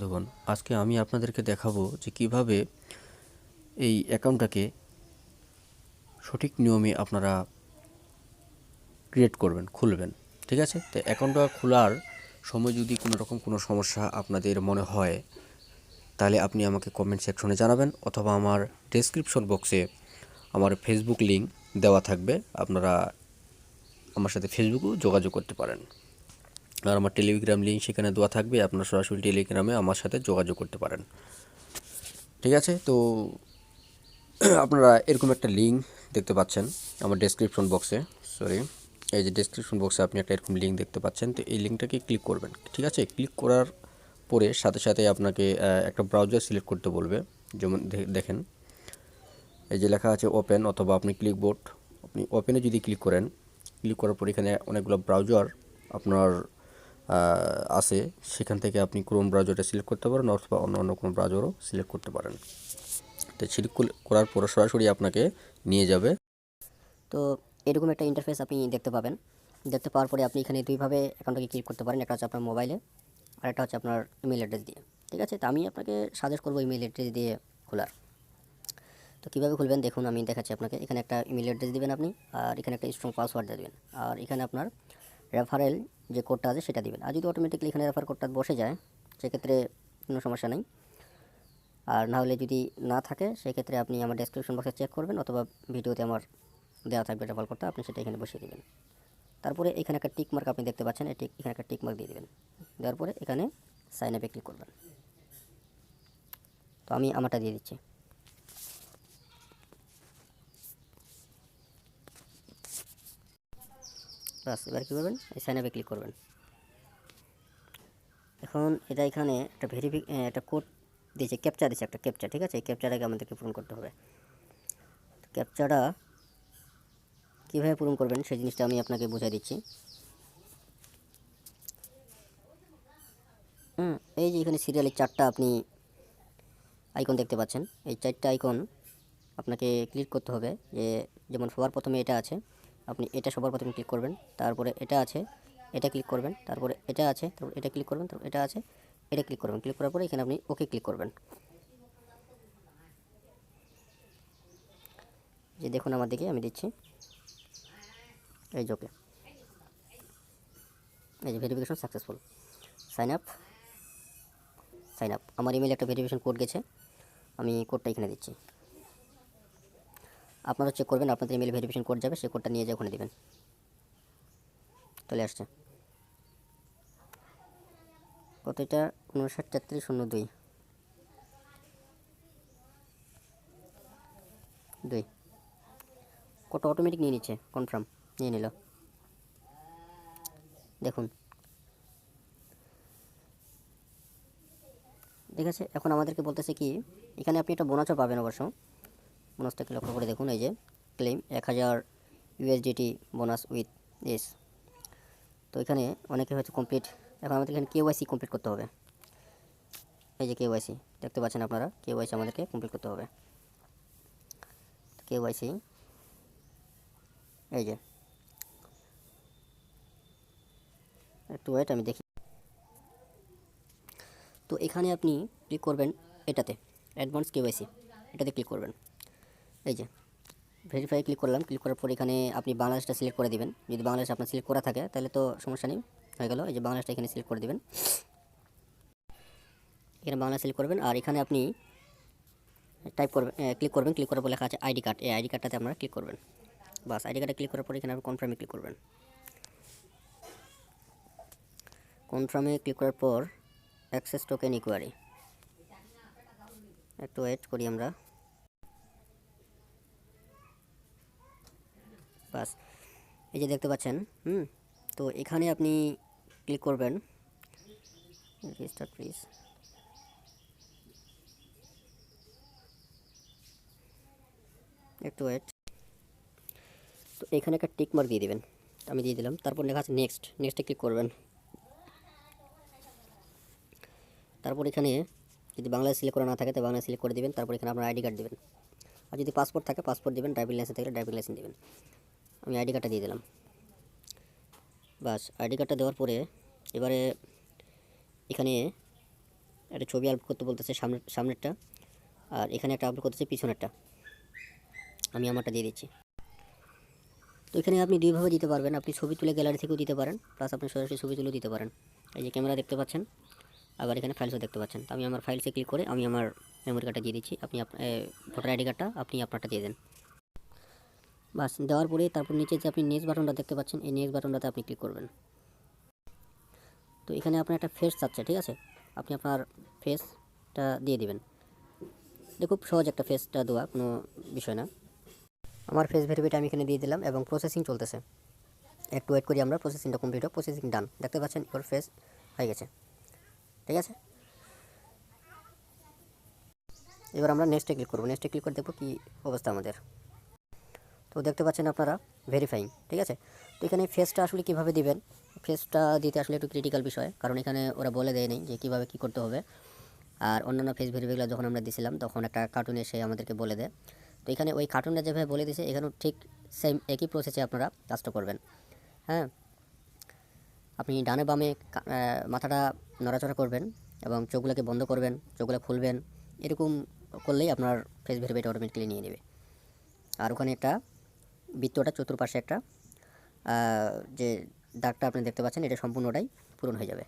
দেখুন, আজকে আমি আপনাদেরকে দেখাবো যে কিভাবে এই অ্যাকাউন্টটাকে সঠিক নিয়মে আপনারা ক্রিয়েট করবেন, খুলবেন। ঠিক আছে? তো অ্যাকাউন্টটা খোলার সময় যদি কোনো রকম কোনো সমস্যা আপনাদের মনে হয়, তাহলে আপনি আমাকে কমেন্ট সেকশনে জানাবেন, অথবা আমার ডেসক্রিপশন বক্সে আমার ফেসবুক লিঙ্ক দেওয়া থাকবে। আপনারা আমার সাথে ফেসবুকেও যোগাযোগ করতে পারেন। আর আমার টেলিগ্রাম লিঙ্ক সেখানে দেওয়া থাকবে, আপনারা সরাসরি টেলিগ্রামে আমার সাথে যোগাযোগ করতে পারেন। ঠিক আছে? তো আপনারা এরকম একটা লিঙ্ক দেখতে পাচ্ছেন আমার ডেসক্রিপশন বক্সে। সরি, এই যে ডেসক্রিপশন বক্সে আপনি একটা এরকম লিঙ্ক দেখতে পাচ্ছেন। তো এই লিঙ্কটাকে ক্লিক করবেন। ঠিক আছে? ক্লিক করার পরে সাথে সাথে আপনাকে একটা ব্রাউজার সিলেক্ট করতে বলবে। যেমন দেখেন, এই যে লেখা আছে ওপেন, অথবা আপনি ক্লিকবোর্ড, আপনি ওপেনে যদি ক্লিক করেন, ক্লিক করার পর এখানে অনেকগুলো ব্রাউজার আপনার আছে। সেখান থেকে আপনি ক্রোম ব্রাউজারটা সিলেক্ট করতে পারেন, অথবা অন্য অন্য কোনো ব্রাউজারও সিলেক্ট করতে পারেন। তো সিলেক্ট করার পর সরাসরি আপনাকে নিয়ে যাবে। তো এরকম একটা ইন্টারফেস আপনি দেখতে পাবেন। দেখতে পাওয়ার পরে আপনি এখানে দুইভাবে অ্যাকাউন্টটাকে ক্লিক করতে পারেন। একটা হচ্ছে আপনার মোবাইলে, আর একটা হচ্ছে আপনার ইমেল অ্যাড্রেস দিয়ে। ঠিক আছে? তো আমি আপনাকে সাজেস্ট করবো ইমেল অ্যাড্রেস দিয়ে খোলার। তো কীভাবে খুলবেন দেখুন, আমি দেখাচ্ছি আপনাকে। এখানে একটা ইমেল অ্যাড্রেস দিবেন আপনি, আর এখানে একটা স্ট্রং পাসওয়ার্ড দিয়ে দেবেন, আর এখানে আপনার রেফারেল যে কোডটা আছে সেটা দিবেন। আর যদি অটোমেটিক্যালি এখানে রেফার কোডটা বসে যায়, সেক্ষেত্রে কোনো সমস্যা নেই। আর না হলে যদি না থাকে, সেক্ষেত্রে আপনি আমার ডেসক্রিপশন বক্সে চেক করবেন, অথবা ভিডিওতে আমার দেওয়া থাকবে রেফার কোডটা, আপনি সেটা এখানে বসিয়ে দেবেন। তারপরে এখানে একটা টিক মার্ক আপনি দেখতে পাচ্ছেন, এখানে একটা টিক মার্ক দিয়ে দেবেন। দেওয়ার পরে এখানে সাইন আপে ক্লিক করবেন। তো আমি আমারটা দিয়ে দিচ্ছি। বাস, এবার কী করবেন, এই সাইন আপে ক্লিক করবেন। এখন এটা এখানে একটা একটা কোড দিয়েছে, ক্যাপচা দিয়েছে, একটা ক্যাপচা। ঠিক আছে? এই ক্যাপচাটাকে আমাদেরকে পূরণ করতে হবে। ক্যাপচাটা কীভাবে পূরণ করবেন সেই জিনিসটা আমি আপনাকে বুঝিয়ে দিচ্ছি। এই যে এখানে সিরিয়ালের চারটা আপনি আইকন দেখতে পাচ্ছেন, এই চারটা আইকন আপনাকে ক্লিক করতে হবে। যেমন সবার প্রথমে এটা আছে, আপনি এটা সবার প্রথমে ক্লিক করবেন। তারপরে এটা আছে, এটা ক্লিক করবেন। তারপরে এটা আছে, তারপর এটা ক্লিক করবেন। তারপর এটা আছে, এটা ক্লিক করবেন। ক্লিক করার পরে এখানে আপনি ওকে ক্লিক করবেন। যে দেখুন আমার দিকে আমি দিচ্ছি, এই যে ওকে, এই যে ভেরিফিকেশন সাকসেসফুল, সাইন আপ। আমার ইমেলে একটা ভেরিফিকেশন কোড গেছে, আমি কোডটা এখানে দিচ্ছি। আপনারা চেক করবেন, আপনাদের ইমেল ভেরিফিকেশন কোড যাবে, সেই কোডটা নিয়ে যা ওখানে দেবেন। চলে আসছে কত, এটা 59 33 02 2। কোডটা অটোমেটিক নিয়ে নিচ্ছে, কনফার্ম নিয়ে নিল। দেখুন, ঠিক আছে? এখন আমাদেরকে বলতেছে কি, এখানে আপনি একটা বোনাসও পাবেন অবশ্য। বোনাসটাকে লক্ষ্য করে দেখুন, এই যে claim 1000 USDT bonus with this. তো এখানে অনেকে হয়তো কমপ্লিট, এখন আমাদের এখানে KYC কমপ্লিট করতে হবে। এই যে KYC দেখতে পাচ্ছেন আপনারা, KYC আমাদেরকে কমপ্লিট করতে হবে। KYC, এই যে, একটু ওয়েট, আমি দেখি। তো এখানে আপনি ক্লিক করবেন এটাতে, অ্যাডভান্স KYC, এটাতে ক্লিক করবেন। এই যে ভেরিফাই ক্লিক করলাম। ক্লিক করার পর এখানে আপনি বাংলাদেশটা সিলেক্ট করে দিবেন। যদি বাংলাদেশ আপনার সিলেক্ট করা থাকে তাহলে তো সমস্যা নেই, হয়ে গেল। এই যে বাংলাদেশটা এখানে সিলেক্ট করে দিবেন, এখানে বাংলা সিলেক্ট করবেন। আর এখানে আপনি টাইপ করবেন, ক্লিক করবেন। ক্লিক করার পর লেখা আছে আইডি কার্ড, এই আইডি কার্ডটাতে আপনারা ক্লিক করবেন। বাস, আইডি কার্ডে ক্লিক করার পর এখানে আপনি কনফার্মে ক্লিক করবেন। কনফার্মে ক্লিক করার পর অ্যাক্সেস টোকেন ইকুয়ারি, একটু ওয়েট করি আমরা। বাস, এই যে দেখতে পাচ্ছেন। তো এখানে আপনি ক্লিক করবেন, রেজিস্টার প্লিজ। একটু ওয়েট। তো এখানে একটা টিক মার্ক দিয়ে দেবেন, আমি দিয়ে দিলাম। তারপর লেখা আছে নেক্সট, নেক্সটে ক্লিক করবেন। তারপর এখানে যদি বাংলাদেশ সিলেক্ট করা না থাকে তো বাংলাদেশ সিলেক্ট করে দেবেন। তারপর এখানে আপনার আইডি কার্ড দেবেন, আর যদি পাসপোর্ট থাকে পাসপোর্ট দেবেন, ড্রাইভিং লাইসেন্স থাকলে ড্রাইভিং লাইসেন্স দেবেন। আমি আইডি কার্ডটা দিয়ে দিলাম। বাস, আইডি কার্ডটা দেওয়ার পরে এবারে এখানে একটা ছবি আপলোড করতে বলতেছে সামনেরটা, আর এখানে একটা আপলোড করতেছে পিছনেরটা। আমি আমারটা দিয়ে দিচ্ছি। তো এখানে আপনি দুইভাবে দিতে পারবেন, আপনি ছবি তুলে গ্যালারি থেকেও দিতে পারেন, প্লাস আপনি সরাসরি ছবি তুলেও দিতে পারেন। এই যে ক্যামেরা দেখতে পাচ্ছেন, আবার এখানে ফাইলসও দেখতে পাচ্ছেন। তো আমি আমার ফাইলসে ক্লিক করে আমি আমার মেমোরি কার্ডটা দিয়ে দিচ্ছি। আপনি ভোটার আইডি কার্ডটা আপনি আপনারটা দিয়ে দেন। বাস দেওয়ার পরে তারপর নিচে যে আপনি নেক্সট বাটনটা দেখতে পাচ্ছেন, এই নেক্সট বাটনটাতে আপনি ক্লিক করবেন। তো এখানে আপনার একটা ফেস চাচ্ছে, ঠিক আছে, আপনি আপনার ফেসটা দিয়ে দিবেন। খুব সহজ একটা ফেসটা দেওয়া, কোনো বিষয় না। আমার ফেস ভেরিফাইটা আমি এখানে দিয়ে দিলাম এবং প্রসেসিং চলতেছে। একটু ওয়েট করি আমরা, প্রসেসিংটা কমপ্লিট হোক। প্রসেসিং ডান, দেখতে পাচ্ছেন ইওর ফেস হয়ে গেছে, ঠিক আছে। এবার আমরা নেক্সটে ক্লিক করবো। নেক্সটে ক্লিক করে দেখবো কী অবস্থা আমাদের। তো দেখতে পাচ্ছেন আপনারা ভেরিফাইং, ঠিক আছে। তো এখানে ফেসটা আসলে কীভাবে দিবেন, ফেসটা দিতে আসলে একটু ক্রিটিক্যাল বিষয়, কারণ এখানে ওরা বলে দেয় নেই যে কীভাবে কী করতে হবে। আর অন্যান্য ফেস ভেরিফাইগুলো যখন আমরা দিছিলাম তখন একটা কার্টুন এসে আমাদেরকে বলে দেয়। তো এখানে ওই কার্টুনটা যেভাবে বলে দিয়েছে এখানেও ঠিক সেম একই প্রসেসে আপনারা কাজটা করবেন। হ্যাঁ, আপনি ডানে বামে মাথাটা নড়াচড়া করবেন এবং চোখগুলোকে বন্ধ করবেন, চোখগুলো খুলবেন, এরকম করলেই আপনার ফেস ভেরিফাইটা অটোমেটিক্যালি নিয়ে নেবে। আর ওখানে একটা বৃত্তটা চতুর্পাশে একটা যে দাগটা আপনি দেখতে পাচ্ছেন, এটা সম্পূর্ণটাই পূরণ হয়ে যাবে।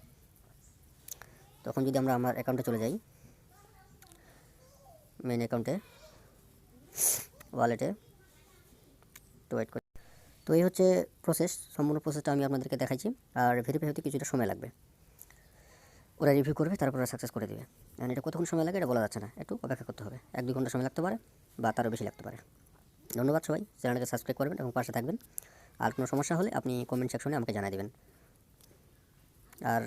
তখন যদি আমরা আমার অ্যাকাউন্টে চলে যাই, মেন অ্যাকাউন্টে, ওয়ালেটে, তো ওয়েট করি। তো এই হচ্ছে প্রসেস, সম্পূর্ণ প্রসেসটা আমি আপনাদেরকে দেখাইছি। আর ভেরিফাই হতে কিছুটা সময় লাগবে, ওরা রিভিউ করবে, তারপর ওরা সাকসেস করে দেবে। আর এটা কতক্ষণ সময় লাগে এটা বলা যাচ্ছে না, একটু অপেক্ষা করতে হবে। 1-2 ঘন্টা সময় লাগতে পারে বা তারও বেশি লাগতে পারে। ধন্যবাদ সবাই, চ্যানেলটাকে সাবস্ক্রাইব করবেন এবং পাশে থাকবেন। আর কোনো সমস্যা হলে আপনি কমেন্ট সেকশনে আমাকে জানিয়ে দেবেন। আর